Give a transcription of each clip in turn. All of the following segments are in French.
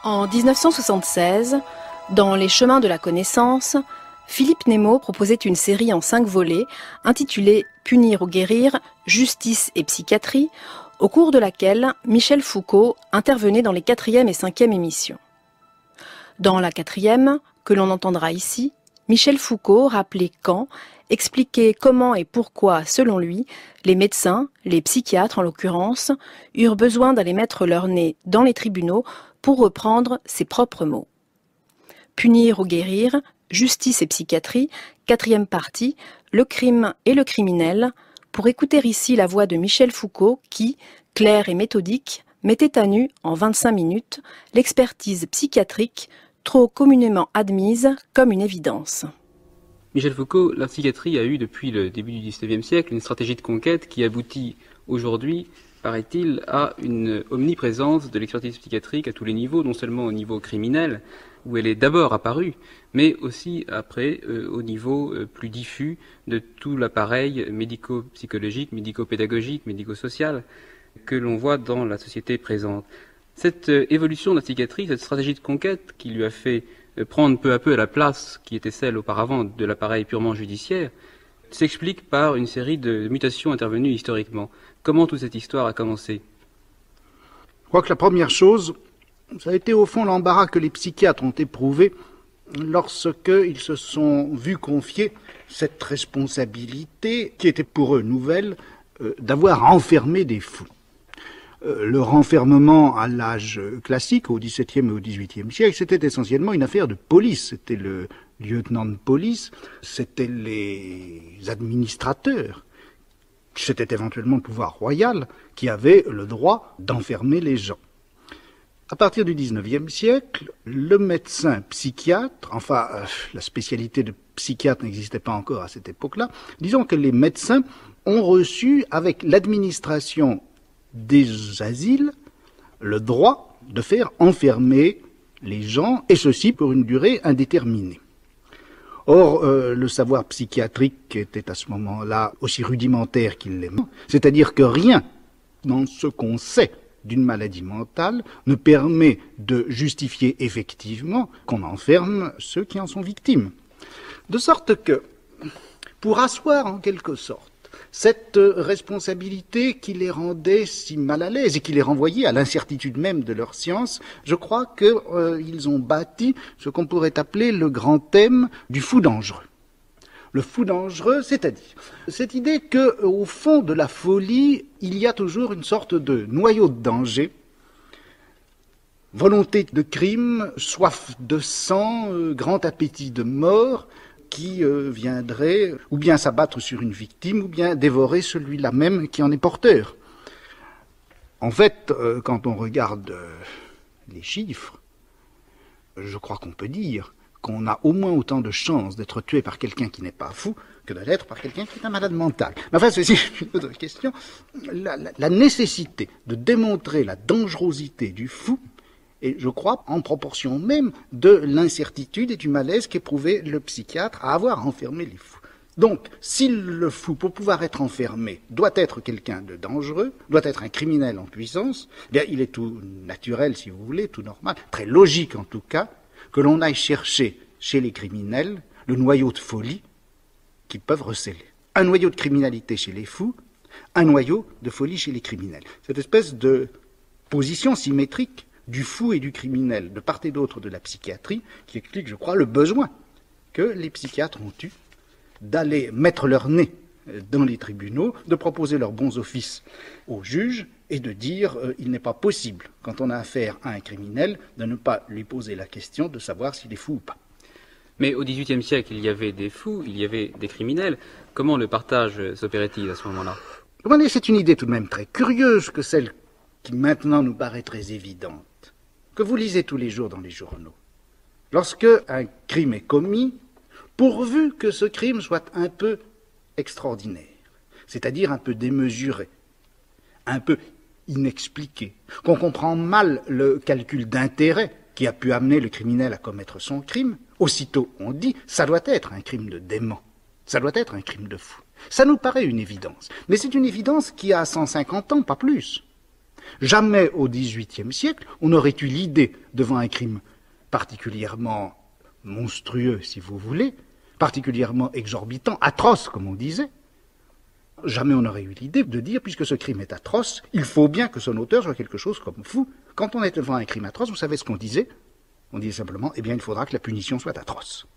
En 1976, dans Les chemins de la connaissance, Philippe Nemo proposait une série en 5 volets intitulée « Punir ou guérir, justice et psychiatrie », au cours de laquelle Michel Foucault intervenait dans les 4e et 5e émissions. Dans la 4e, que l'on entendra ici, Michel Foucault rappelait quand, expliquait comment et pourquoi, selon lui, les médecins, les psychiatres en l'occurrence, eurent besoin d'aller mettre leur nez dans les tribunaux pour reprendre ses propres mots. Punir ou guérir, justice et psychiatrie, 4e partie, le crime et le criminel, pour écouter ici la voix de Michel Foucault qui, claire et méthodique, mettait à nu, en 25 minutes, l'expertise psychiatrique, trop communément admise comme une évidence. Michel Foucault, la psychiatrie a eu depuis le début du XIXe siècle une stratégie de conquête qui aboutit aujourd'hui, paraît-il, à une omniprésence de l'expertise psychiatrique à tous les niveaux, non seulement au niveau criminel, où elle est d'abord apparue, mais aussi après au niveau plus diffus de tout l'appareil médico-psychologique, médico-pédagogique, médico-social que l'on voit dans la société présente. Cette évolution de la psychiatrie, cette stratégie de conquête qui lui a fait prendre peu à peu la place qui était celle auparavant de l'appareil purement judiciaire, s'explique par une série de mutations intervenues historiquement. Comment toute cette histoire a commencé ? Je crois que la première chose, ça a été au fond l'embarras que les psychiatres ont éprouvé lorsqu'ils se sont vus confier cette responsabilité, qui était pour eux nouvelle, d'avoir enfermé des fous. Le renfermement à l'âge classique, au XVIIe et au XVIIIe siècle, c'était essentiellement une affaire de police. C'était le lieutenant de police, c'était les administrateurs, c'était éventuellement le pouvoir royal qui avait le droit d'enfermer les gens. À partir du XIXe siècle, le médecin psychiatre, enfin la spécialité de psychiatre n'existait pas encore à cette époque-là, disons que les médecins ont reçu avec l'administration des asiles le droit de faire enfermer les gens, et ceci pour une durée indéterminée. Or, le savoir psychiatrique était à ce moment-là aussi rudimentaire qu'il l'est maintenant, c'est-à-dire que rien dans ce qu'on sait d'une maladie mentale ne permet de justifier effectivement qu'on enferme ceux qui en sont victimes. De sorte que, pour asseoir en quelque sorte cette responsabilité qui les rendait si mal à l'aise et qui les renvoyait à l'incertitude même de leur science, je crois qu'ils ont bâti ce qu'on pourrait appeler le grand thème du fou dangereux. Le fou dangereux, c'est-à-dire cette idée que, au fond de la folie, il y a toujours une sorte de noyau de danger, volonté de crime, soif de sang, grand appétit de mort, qui viendrait ou bien s'abattre sur une victime, ou bien dévorer celui-là même qui en est porteur. En fait, quand on regarde les chiffres, je crois qu'on peut dire qu'on a au moins autant de chances d'être tué par quelqu'un qui n'est pas fou que de l'être par quelqu'un qui est un malade mental. Mais enfin, ceci est une autre question. La nécessité de démontrer la dangerosité du fou, et je crois en proportion même de l'incertitude et du malaise qu'éprouvait le psychiatre à avoir enfermé les fous. Donc, si le fou, pour pouvoir être enfermé, doit être quelqu'un de dangereux, doit être un criminel en puissance, eh bien, il est tout naturel, si vous voulez, tout normal, très logique en tout cas, que l'on aille chercher chez les criminels le noyau de folie qu'ils peuvent recéler. Un noyau de criminalité chez les fous, un noyau de folie chez les criminels. Cette espèce de position symétrique du fou et du criminel, de part et d'autre de la psychiatrie, qui explique, je crois, le besoin que les psychiatres ont eu d'aller mettre leur nez dans les tribunaux, de proposer leurs bons offices aux juges et de dire il n'est pas possible, quand on a affaire à un criminel, de ne pas lui poser la question de savoir s'il est fou ou pas. Mais au XVIIIe siècle, il y avait des fous, il y avait des criminels. Comment le partage s'opérait-il à ce moment-là ? C'est une idée tout de même très curieuse que celle qui maintenant nous paraît très évidente, que vous lisez tous les jours dans les journaux. Lorsque un crime est commis, pourvu que ce crime soit un peu extraordinaire, c'est-à-dire un peu démesuré, un peu inexpliqué, qu'on comprend mal le calcul d'intérêt qui a pu amener le criminel à commettre son crime, aussitôt on dit ça doit être un crime de dément, ça doit être un crime de fou. Ça nous paraît une évidence, mais c'est une évidence qui a 150 ans, pas plus. Jamais au XVIIIe siècle, on n'aurait eu l'idée, devant un crime particulièrement monstrueux, si vous voulez, particulièrement exorbitant, atroce, comme on disait, jamais on n'aurait eu l'idée de dire, puisque ce crime est atroce, il faut bien que son auteur soit quelque chose comme fou. Quand on est devant un crime atroce, vous savez ce qu'on disait? On disait simplement, eh bien, il faudra que la punition soit atroce.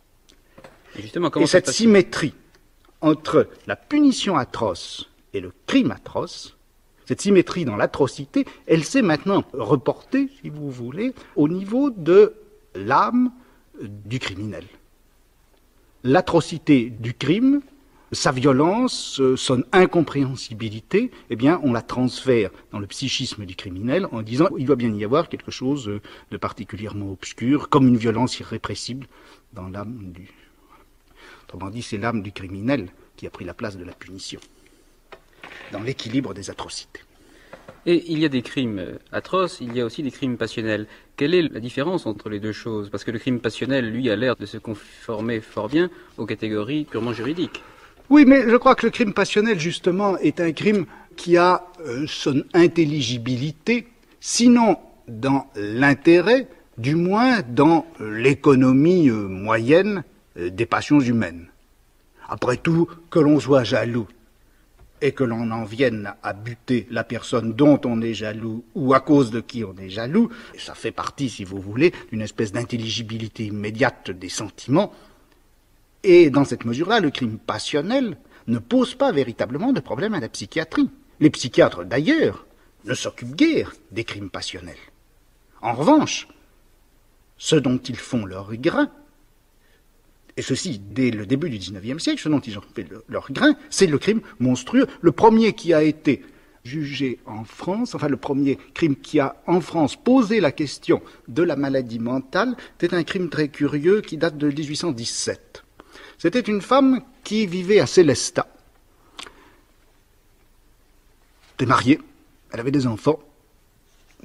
Et cette symétrie entre la punition atroce et le crime atroce, cette symétrie dans l'atrocité, elle s'est maintenant reportée, si vous voulez, au niveau de l'âme du criminel. L'atrocité du crime, sa violence, son incompréhensibilité, eh bien, on la transfère dans le psychisme du criminel en disant il doit bien y avoir quelque chose de particulièrement obscur, comme une violence irrépressible dans l'âme du... Autrement dit, c'est l'âme du criminel qui a pris la place de la punition, dans l'équilibre des atrocités. Et il y a des crimes atroces, il y a aussi des crimes passionnels. Quelle est la différence entre les deux choses? Parce que le crime passionnel, lui, a l'air de se conformer fort bien aux catégories purement juridiques. Oui, mais je crois que le crime passionnel, justement, est un crime qui a son intelligibilité, sinon dans l'intérêt, du moins dans l'économie moyenne des passions humaines. Après tout, que l'on soit jaloux et que l'on en vienne à buter la personne dont on est jaloux ou à cause de qui on est jaloux, ça fait partie, si vous voulez, d'une espèce d'intelligibilité immédiate des sentiments. Et dans cette mesure-là, le crime passionnel ne pose pas véritablement de problème à la psychiatrie. Les psychiatres, d'ailleurs, ne s'occupent guère des crimes passionnels. En revanche, ce dont ils font leur grain, et ceci dès le début du XIXe siècle, ce dont ils ont fait leur grain, c'est le crime monstrueux. Le premier qui a été jugé en France, enfin le premier crime qui a en France posé la question de la maladie mentale, c'était un crime très curieux qui date de 1817. C'était une femme qui vivait à Célestat. Elle était mariée, elle avait des enfants,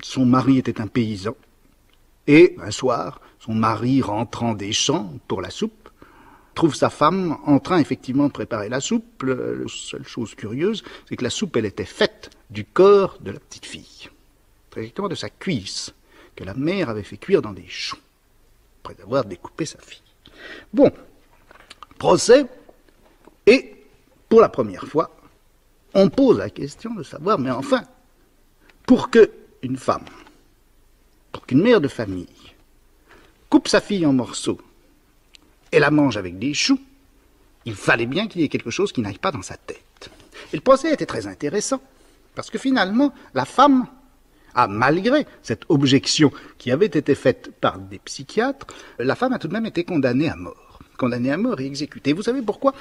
son mari était un paysan, et un soir, son mari rentrant des champs pour la soupe, trouve sa femme en train effectivement de préparer la soupe. La seule chose curieuse, c'est que la soupe, elle était faite du corps de la petite fille, exactement de sa cuisse, que la mère avait fait cuire dans des choux, après avoir découpé sa fille. Bon, procès, et pour la première fois, on pose la question de savoir, mais enfin, pour qu'une femme, pour qu'une mère de famille coupe sa fille en morceaux et la mange avec des choux, il fallait bien qu'il y ait quelque chose qui n'aille pas dans sa tête. Et le procès était très intéressant, parce que finalement, la femme a, malgré cette objection qui avait été faite par des psychiatres, la femme a tout de même été condamnée à mort. Condamnée à mort et exécutée. Vous savez pourquoi?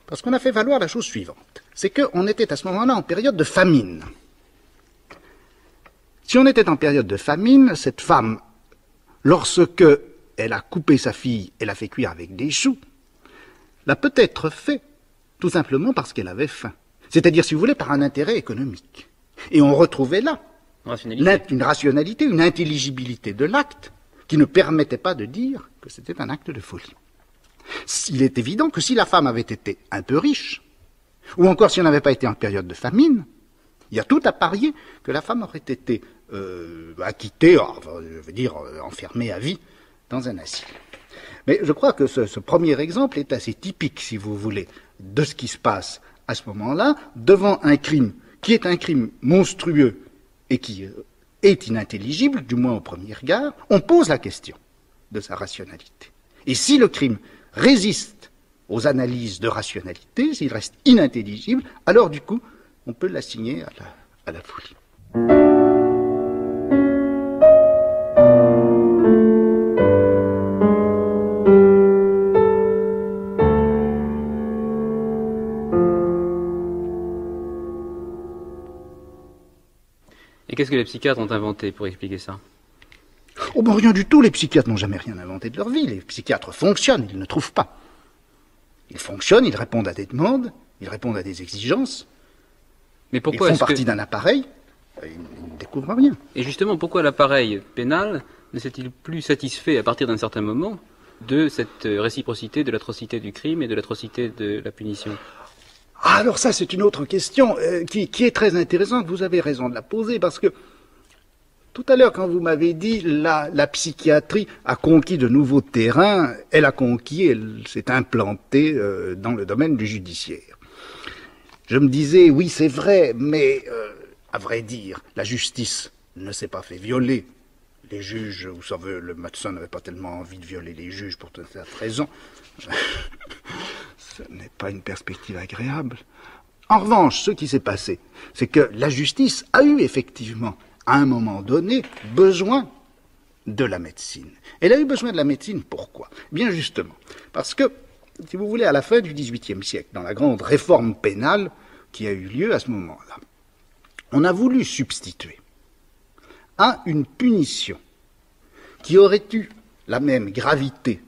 Parce qu'on a fait valoir la chose suivante. C'est qu'on était à ce moment-là en période de famine. Si on était en période de famine, cette femme, lorsque elle a coupé sa fille et l'a fait cuire avec des choux, l'a peut-être fait tout simplement parce qu'elle avait faim. C'est-à-dire, si vous voulez, par un intérêt économique. Et on retrouvait là une rationalité, une intelligibilité de l'acte qui ne permettait pas de dire que c'était un acte de folie. Il est évident que si la femme avait été un peu riche, ou encore si on n'avait pas été en période de famine, il y a tout à parier que la femme aurait été acquittée, je veux dire enfermée à vie, dans un asile. Mais je crois que ce premier exemple est assez typique, si vous voulez, de ce qui se passe à ce moment-là, devant un crime qui est un crime monstrueux et qui est inintelligible, du moins au premier regard. On pose la question de sa rationalité. Et si le crime résiste aux analyses de rationalité, s'il reste inintelligible, alors du coup, on peut l'assigner à la folie. Et qu'est-ce que les psychiatres ont inventé pour expliquer ça? Oh ben rien du tout, les psychiatres n'ont jamais rien inventé de leur vie. Les psychiatres fonctionnent, ils ne trouvent pas. Ils fonctionnent, ils répondent à des demandes, ils répondent à des exigences. Mais pourquoi ils font partie d'un appareil, ils ne découvrent rien. Et justement, pourquoi l'appareil pénal ne s'est-il plus satisfait à partir d'un certain moment de cette réciprocité de l'atrocité du crime et de l'atrocité de la punition? Ah, alors ça, c'est une autre question qui est très intéressante. Vous avez raison de la poser parce que tout à l'heure, quand vous m'avez dit la psychiatrie a conquis de nouveaux terrains, elle s'est implantée dans le domaine du judiciaire. Je me disais, oui, c'est vrai, mais à vrai dire, la justice ne s'est pas fait violer. Les juges, vous savez, le médecin n'avait pas tellement envie de violer les juges pour toute cette raison. Ce n'est pas une perspective agréable. En revanche, ce qui s'est passé, c'est que la justice a eu effectivement, à un moment donné, besoin de la médecine. Elle a eu besoin de la médecine, pourquoi? Bien justement, parce que, si vous voulez, à la fin du XVIIIe siècle, dans la grande réforme pénale qui a eu lieu à ce moment-là, on a voulu substituer à une punition qui aurait eu la même gravité,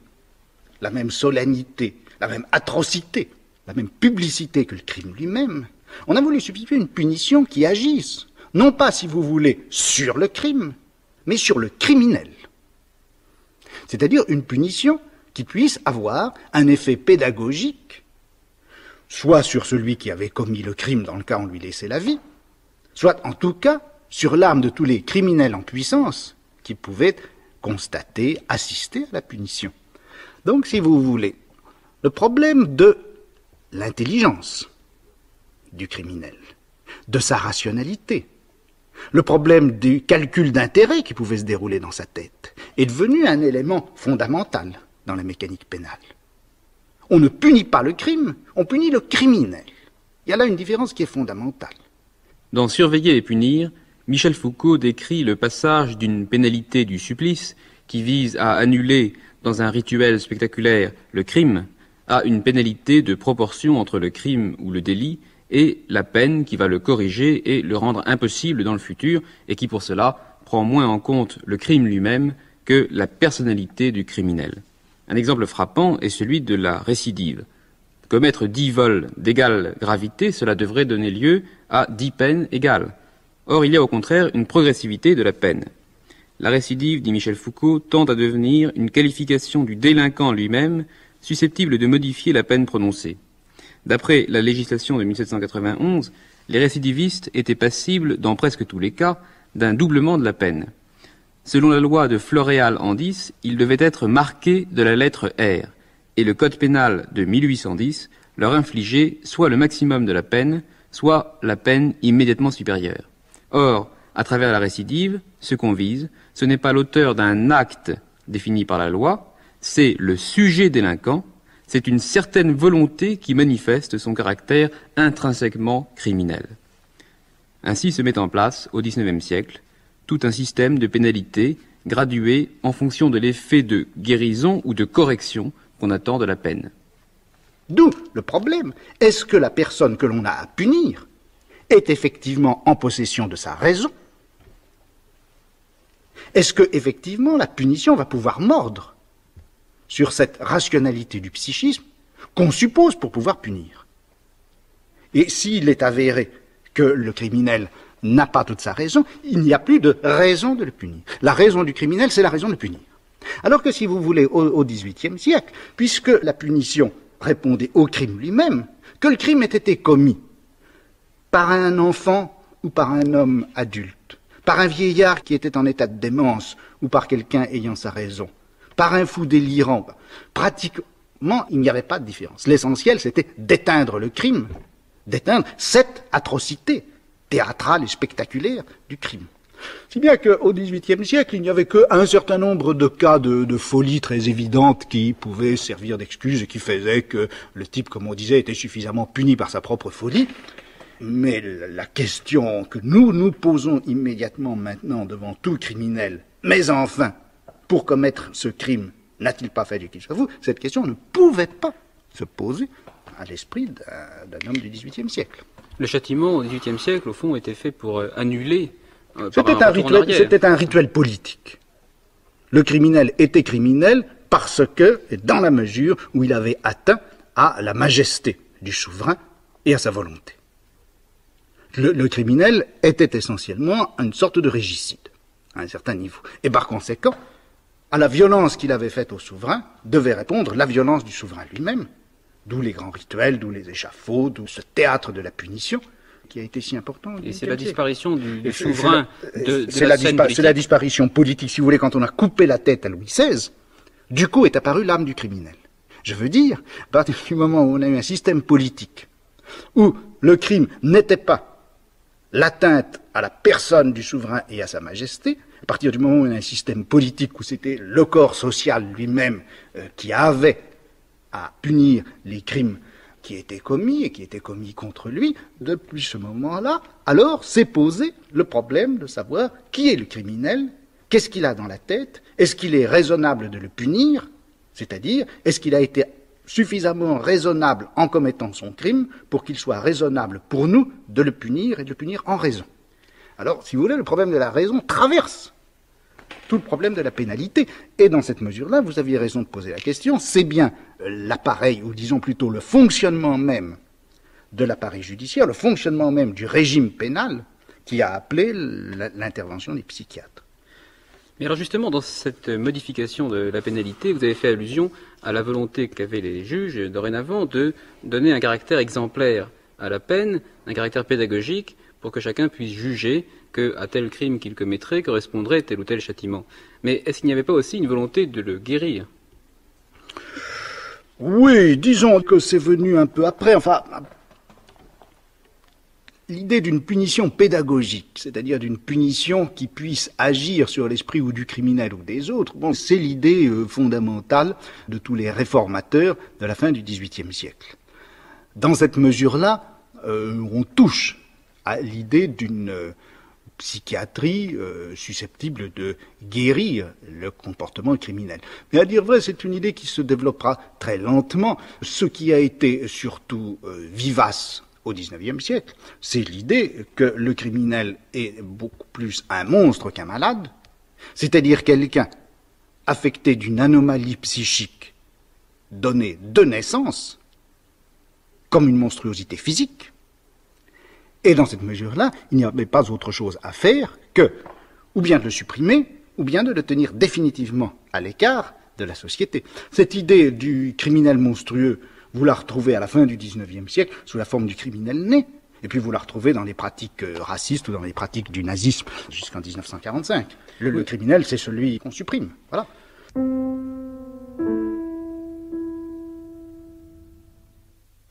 la même solennité, la même atrocité, la même publicité que le crime lui-même, on a voulu substituer une punition qui agisse, non pas, si vous voulez, sur le crime, mais sur le criminel. C'est-à-dire une punition qui puisse avoir un effet pédagogique, soit sur celui qui avait commis le crime, dans le cas où on lui laissait la vie, soit en tout cas sur l'âme de tous les criminels en puissance qui pouvaient constater, assister à la punition. Donc, si vous voulez, le problème de l'intelligence du criminel, de sa rationalité, le problème du calcul d'intérêt qui pouvait se dérouler dans sa tête, est devenu un élément fondamental dans la mécanique pénale. On ne punit pas le crime, on punit le criminel. Il y a là une différence qui est fondamentale. Dans Surveiller et punir, Michel Foucault décrit le passage d'une pénalité du supplice qui vise à annuler dans un rituel spectaculaire le crime à une pénalité de proportion entre le crime ou le délit et la peine qui va le corriger et le rendre impossible dans le futur et qui pour cela prend moins en compte le crime lui-même que la personnalité du criminel. Un exemple frappant est celui de la récidive. Commettre 10 vols d'égale gravité, cela devrait donner lieu à 10 peines égales. Or, il y a au contraire une progressivité de la peine. La récidive, dit Michel Foucault, tend à devenir une qualification du délinquant lui-même, susceptible de modifier la peine prononcée. D'après la législation de 1791, les récidivistes étaient passibles, dans presque tous les cas, d'un doublement de la peine. Selon la loi de Floréal-Andis, ils devaient être marqués de la lettre R, et le code pénal de 1810 leur infligeait soit le maximum de la peine, soit la peine immédiatement supérieure. Or, à travers la récidive, ce qu'on vise, ce n'est pas l'auteur d'un acte défini par la loi, c'est le sujet délinquant, c'est une certaine volonté qui manifeste son caractère intrinsèquement criminel. Ainsi se met en place, au XIXe siècle, tout un système de pénalité gradué en fonction de l'effet de guérison ou de correction qu'on attend de la peine. D'où le problème. Est-ce que la personne que l'on a à punir est effectivement en possession de sa raison? Est-ce que, effectivement, la punition va pouvoir mordre sur cette rationalité du psychisme qu'on suppose pour pouvoir punir? Et s'il est avéré que le criminel n'a pas toute sa raison, il n'y a plus de raison de le punir. La raison du criminel, c'est la raison de le punir. Alors que si vous voulez, au XVIIIe siècle, puisque la punition répondait au crime lui-même, que le crime ait été commis par un enfant ou par un homme adulte, par un vieillard qui était en état de démence ou par quelqu'un ayant sa raison, par un fou délirant, pratiquement il n'y avait pas de différence. L'essentiel, c'était d'éteindre le crime, d'éteindre cette atrocité théâtrale et spectaculaire du crime. Si bien qu'au XVIIIe siècle, il n'y avait qu'un certain nombre de cas de folie très évidente qui pouvaient servir d'excuse et qui faisaient que le type, comme on disait, était suffisamment puni par sa propre folie. Mais la question que nous nous posons immédiatement maintenant devant tout criminel, mais enfin, pour commettre ce crime, n'a-t-il pas fallu qu'il soit fou? Cette question ne pouvait pas se poser à l'esprit d'un homme du XVIIIe siècle. Le châtiment au XVIIIe siècle, au fond, était fait pour annuler. C'était un rituel politique. Le criminel était criminel parce que, et dans la mesure où il avait atteint à la majesté du souverain et à sa volonté. Le criminel était essentiellement une sorte de régicide, à un certain niveau. Et par conséquent, à la violence qu'il avait faite au souverain, devait répondre la violence du souverain lui-même, D'où les grands rituels, d'où les échafauds, d'où ce théâtre de la punition qui a été si important. Et c'est la disparition du souverain C'est la disparition politique, si vous voulez, quand on a coupé la tête à Louis XVI, du coup est apparue l'âme du criminel. Je veux dire, à partir du moment où on a eu un système politique, où le crime n'était pas l'atteinte à la personne du souverain et à sa majesté, à partir du moment où on a un système politique où c'était le corps social lui-même qui avait à punir les crimes qui étaient commis et qui étaient commis contre lui, depuis ce moment-là, alors s'est posé le problème de savoir qui est le criminel, qu'est-ce qu'il a dans la tête, est-ce qu'il est raisonnable de le punir, c'est-à-dire est-ce qu'il a été suffisamment raisonnable en commettant son crime pour qu'il soit raisonnable pour nous de le punir et de le punir en raison. Alors, si vous voulez, le problème de la raison traverse tout le problème de la pénalité. Et dans cette mesure-là, vous aviez raison de poser la question, c'est bien l'appareil, ou disons plutôt le fonctionnement même de l'appareil judiciaire, le fonctionnement même du régime pénal, qui a appelé l'intervention des psychiatres. Mais alors justement, dans cette modification de la pénalité, vous avez fait allusion à la volonté qu'avaient les juges dorénavant de donner un caractère exemplaire à la peine, un caractère pédagogique, pour que chacun puisse juger qu'à tel crime qu'il commettrait correspondrait tel ou tel châtiment. Mais est-ce qu'il n'y avait pas aussi une volonté de le guérir? Oui, disons que c'est venu un peu après. Enfin, l'idée d'une punition pédagogique, c'est-à-dire d'une punition qui puisse agir sur l'esprit ou du criminel ou des autres, bon, c'est l'idée fondamentale de tous les réformateurs de la fin du XVIIIe siècle. Dans cette mesure-là, on touche à l'idée d'une psychiatrie susceptible de guérir le comportement criminel. Mais à dire vrai, c'est une idée qui se développera très lentement. Ce qui a été surtout vivace au XIXe siècle, c'est l'idée que le criminel est beaucoup plus un monstre qu'un malade, c'est-à-dire quelqu'un affecté d'une anomalie psychique donnée de naissance, comme une monstruosité physique. Et dans cette mesure-là, il n'y avait pas autre chose à faire que, ou bien de le supprimer, ou bien de le tenir définitivement à l'écart de la société. Cette idée du criminel monstrueux, vous la retrouvez à la fin du XIXe siècle sous la forme du criminel né, et puis vous la retrouvez dans les pratiques racistes ou dans les pratiques du nazisme jusqu'en 1945. Le criminel, c'est celui qu'on supprime. Voilà.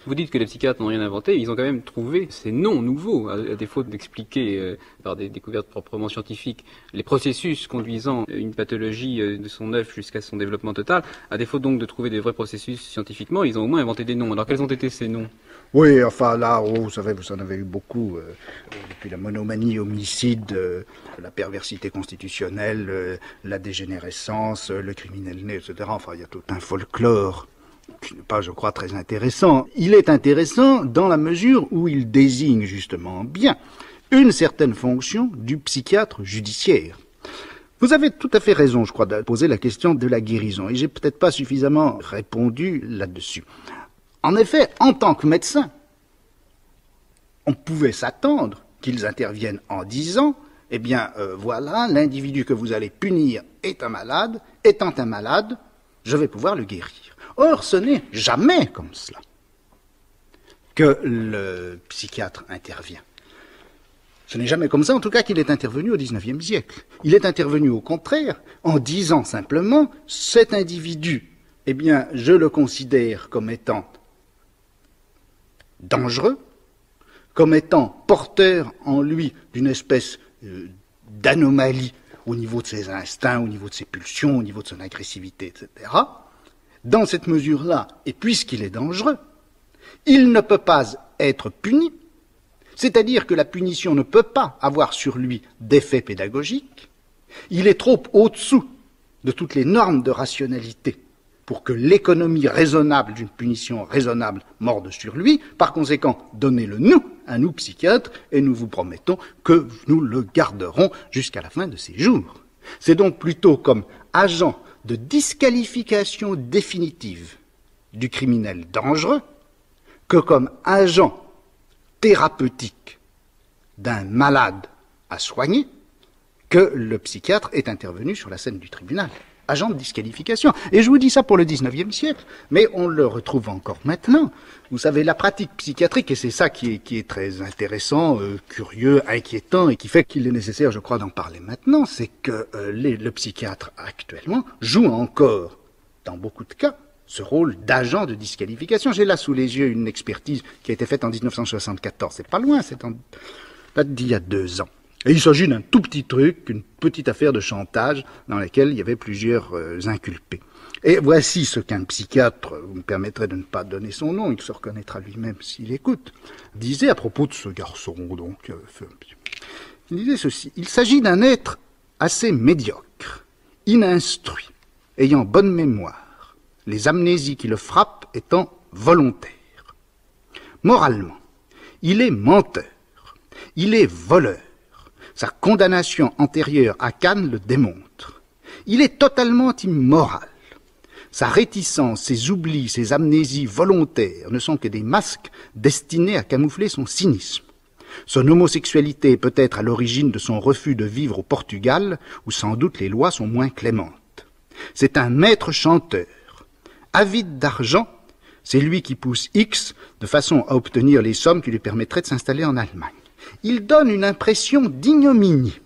Vous dites que les psychiatres n'ont rien inventé, ils ont quand même trouvé ces noms nouveaux, à défaut d'expliquer par des découvertes proprement scientifiques les processus conduisant une pathologie de son œuf jusqu'à son développement total. À défaut donc de trouver des vrais processus scientifiquement, ils ont au moins inventé des noms. Alors quels ont été ces noms? Oui, enfin là, vous savez, vous en avez eu beaucoup, depuis la monomanie, homicide, la perversité constitutionnelle, la dégénérescence, le criminel né, etc. Enfin, il y a tout un folklore qui n'est pas, je crois, très intéressant. Il est intéressant dans la mesure où il désigne justement bien une certaine fonction du psychiatre judiciaire. Vous avez tout à fait raison, je crois, de poser la question de la guérison, et j'ai peut-être pas suffisamment répondu là-dessus. En effet, en tant que médecin, on pouvait s'attendre qu'ils interviennent en disant, eh bien, voilà, l'individu que vous allez punir est un malade, étant un malade, je vais pouvoir le guérir. Or, ce n'est jamais comme cela que le psychiatre intervient. Ce n'est jamais comme ça, en tout cas, qu'il est intervenu au XIXe siècle. Il est intervenu au contraire, en disant simplement, cet individu, eh bien, je le considère comme étant dangereux, comme étant porteur en lui d'une espèce d'anomalie au niveau de ses instincts, au niveau de ses pulsions, au niveau de son agressivité, etc. Dans cette mesure-là, et puisqu'il est dangereux, il ne peut pas être puni, c'est-à-dire que la punition ne peut pas avoir sur lui d'effet pédagogique, il est trop au-dessous de toutes les normes de rationalité pour que l'économie raisonnable d'une punition raisonnable morde sur lui. Par conséquent, donnez-le nous, à nous psychiatres, et nous vous promettons que nous le garderons jusqu'à la fin de ses jours. C'est donc plutôt comme agent de disqualification définitive du criminel dangereux que comme agent thérapeutique d'un malade à soigner que le psychiatre est intervenu sur la scène du tribunal. agent de disqualification. Et je vous dis ça pour le 19e siècle, mais on le retrouve encore maintenant. Vous savez, la pratique psychiatrique, et c'est ça qui est très intéressant, curieux, inquiétant, et qui fait qu'il est nécessaire, je crois, d'en parler maintenant, c'est que le psychiatre actuellement joue encore, dans beaucoup de cas, ce rôle d'agent de disqualification. J'ai là sous les yeux une expertise qui a été faite en 1974. C'est pas loin, c'est d'il y a 2 ans. Et il s'agit d'un tout petit truc, une petite affaire de chantage dans laquelle il y avait plusieurs inculpés. Et voici ce qu'un psychiatre, vous me permettrez de ne pas donner son nom, il se reconnaîtra lui-même s'il écoute, disait à propos de ce garçon, donc, il disait ceci: il s'agit d'un être assez médiocre, ininstruit, ayant bonne mémoire, les amnésies qui le frappent étant volontaires. Moralement, il est menteur, il est voleur. Sa condamnation antérieure à Cannes le démontre. Il est totalement immoral. Sa réticence, ses oublis, ses amnésies volontaires ne sont que des masques destinés à camoufler son cynisme. Son homosexualité est peut-être à l'origine de son refus de vivre au Portugal, où sans doute les lois sont moins clémentes. C'est un maître chanteur. Avide d'argent, c'est lui qui pousse X de façon à obtenir les sommes qui lui permettraient de s'installer en Allemagne. Il donne une impression d'ignominie.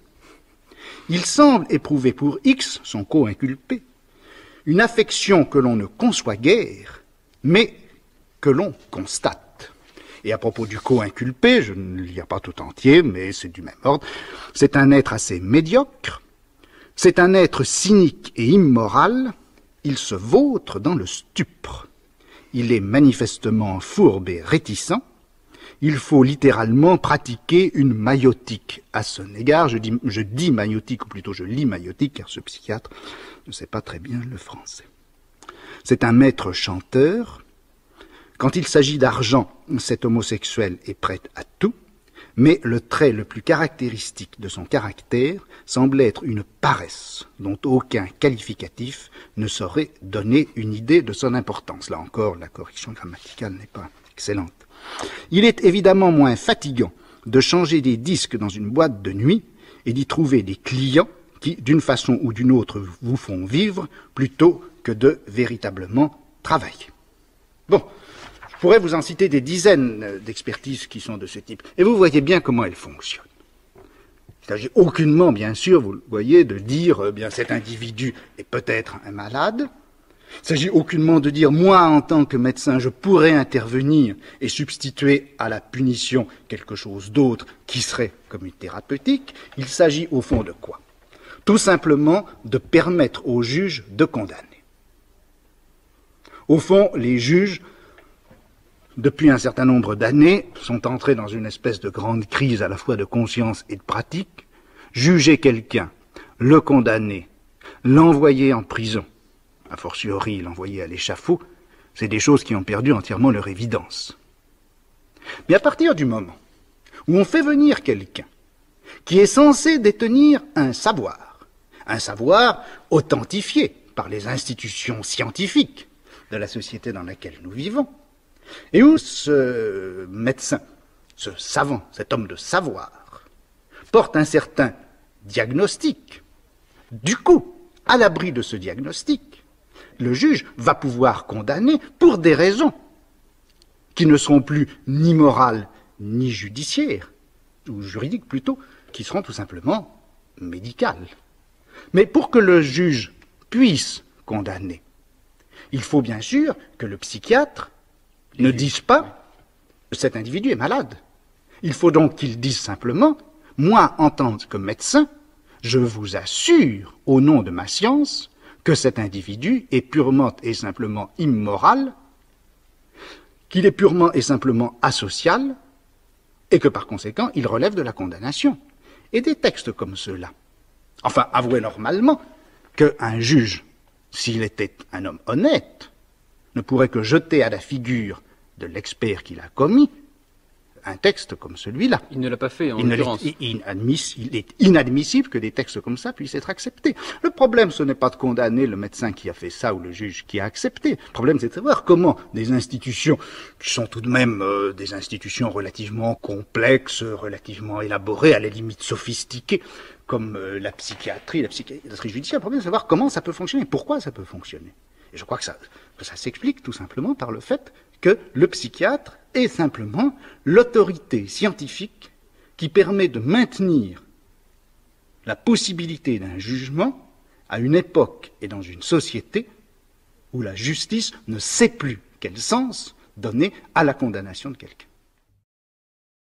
Il semble éprouver pour X, son co-inculpé, une affection que l'on ne conçoit guère, mais que l'on constate. Et à propos du co-inculpé, je ne le lis pas tout entier, mais c'est du même ordre, c'est un être assez médiocre, c'est un être cynique et immoral, il se vautre dans le stupre. Il est manifestement fourbe et réticent. Il faut littéralement pratiquer une maïotique. À son égard, je dis maïotique, ou plutôt je lis maïotique, car ce psychiatre ne sait pas très bien le français. C'est un maître chanteur. Quand il s'agit d'argent, cet homosexuel est prêt à tout, mais le trait le plus caractéristique de son caractère semble être une paresse dont aucun qualificatif ne saurait donner une idée de son importance. Là encore, la correction grammaticale n'est pas excellente. Il est évidemment moins fatigant de changer des disques dans une boîte de nuit et d'y trouver des clients qui, d'une façon ou d'une autre, vous font vivre plutôt que de véritablement travailler. Bon, je pourrais vous en citer des dizaines d'expertises qui sont de ce type. Et vous voyez bien comment elles fonctionnent. Il ne s'agit aucunement, bien sûr, vous le voyez, de dire bien cet individu est peut-être un malade. Il ne s'agit aucunement de dire, moi, en tant que médecin, je pourrais intervenir et substituer à la punition quelque chose d'autre qui serait comme une thérapeutique. Il s'agit au fond de quoi? Tout simplement de permettre aux juges de condamner. Au fond, les juges, depuis un certain nombre d'années, sont entrés dans une espèce de grande crise à la fois de conscience et de pratique. Juger quelqu'un, le condamner, l'envoyer en prison, a fortiori l'envoyer à l'échafaud, c'est des choses qui ont perdu entièrement leur évidence. Mais à partir du moment où on fait venir quelqu'un qui est censé détenir un savoir authentifié par les institutions scientifiques de la société dans laquelle nous vivons, et où ce médecin, ce savant, cet homme de savoir, porte un certain diagnostic, du coup, à l'abri de ce diagnostic, le juge va pouvoir condamner pour des raisons qui ne seront plus ni morales ni judiciaires, ou juridiques plutôt, qui seront tout simplement médicales. Mais pour que le juge puisse condamner, il faut bien sûr que le psychiatre ne dise pas que cet individu est malade. Il faut donc qu'il dise simplement, moi, en tant que médecin, je vous assure, au nom de ma science, que cet individu est purement et simplement immoral, qu'il est purement et simplement asocial, et que par conséquent, il relève de la condamnation. Et des textes comme ceux-là. Enfin, avouez normalement qu'un juge, s'il était un homme honnête, ne pourrait que jeter à la figure de l'expert qui l'a commis un texte comme celui-là. Il ne l'a pas fait, en Il l'occurrence. il est inadmissible que des textes comme ça puissent être acceptés. Le problème, ce n'est pas de condamner le médecin qui a fait ça ou le juge qui a accepté. Le problème, c'est de savoir comment des institutions, qui sont tout de même des institutions relativement complexes, relativement élaborées, à la limite sophistiquées, comme la psychiatrie judiciaire, le problème, c'est de savoir comment ça peut fonctionner, pourquoi ça peut fonctionner. Et je crois que ça s'explique tout simplement par le fait que le psychiatre est simplement l'autorité scientifique qui permet de maintenir la possibilité d'un jugement à une époque et dans une société où la justice ne sait plus quel sens donner à la condamnation de quelqu'un.